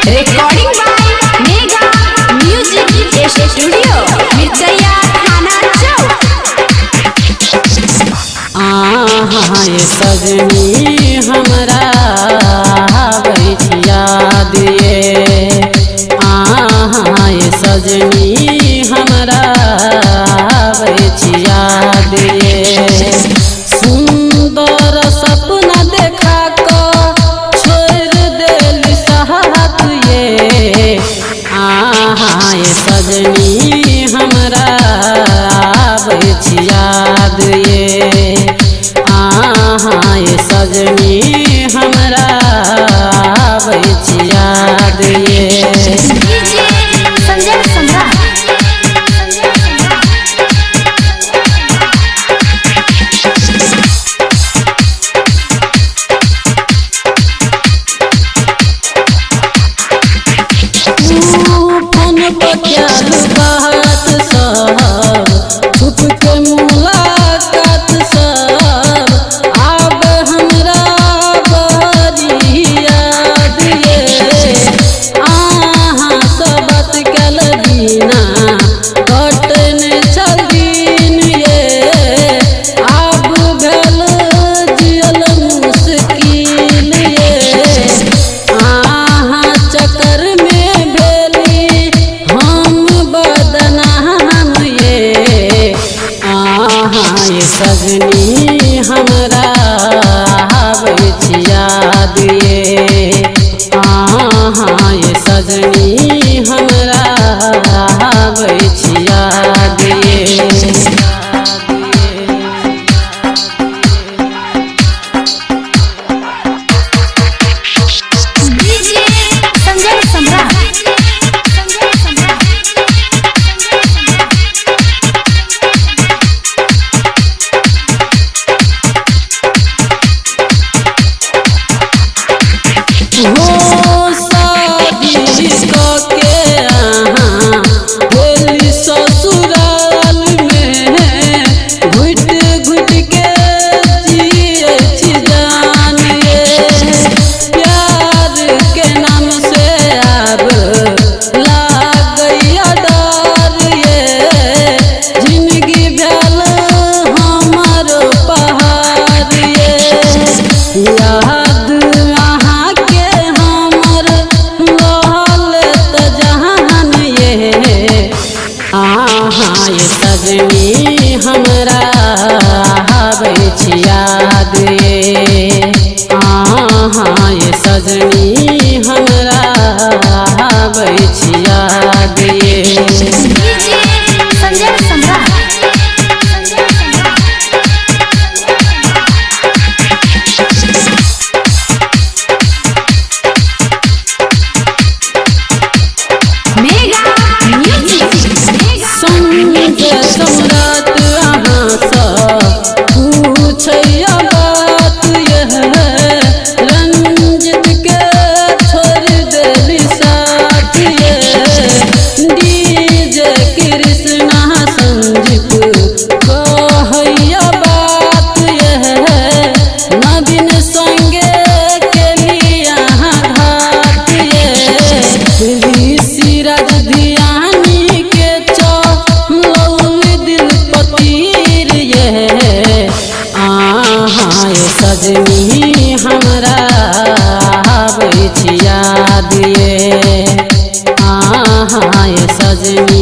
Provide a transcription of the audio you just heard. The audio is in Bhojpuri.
Recording by mega music studio Mirchaiya थाना चौक। ये सजनी हमरा बैठिया दिए ये सजनी हमरा बैठिया दिए सुंदर सपना देखा कर छोड़ देली साथ ये सजनी हमरा बैठिया दिए ये सजनी हमरा बैठिया दिए। संजय सम्राट फोन पर चालू बात सब छुप के मुलाकात सब आब हमरा बड़ी याद ये सब बात कल दीना कटन छल दिन ये आब भेल जियल मुश्किल ये चक्कर में भेली हम बदनाम ये सजनी हमरा बैठिया दिए ये सजनी हमरा बैठिया दिए। संजय सम्राट हो शादी के बोली ससुराल में घुट घुट के जिए जान ये प्यार के नाम से अब लागैया डर ये जिंदगी भेल हमर पहाड़ ये याद अहाँ के हमर रहल त जहान ये सजनी हमरा बैठिया दिए ये सजनी हमरा बैठिया दिए। संजय सम्राट मेगा म्यूजिक संजय सम्राट अहाँ सँ पूछैया बात यह रंजित के छोड़ देली साथ ये डीजे कृष्णा संजीत कहैया बात यह नवीन संगे केली अहाँ घात ये सिराज दियानी के चौल दिल पतीर ये सजनी हमरा बैठिया दिए ये सजनी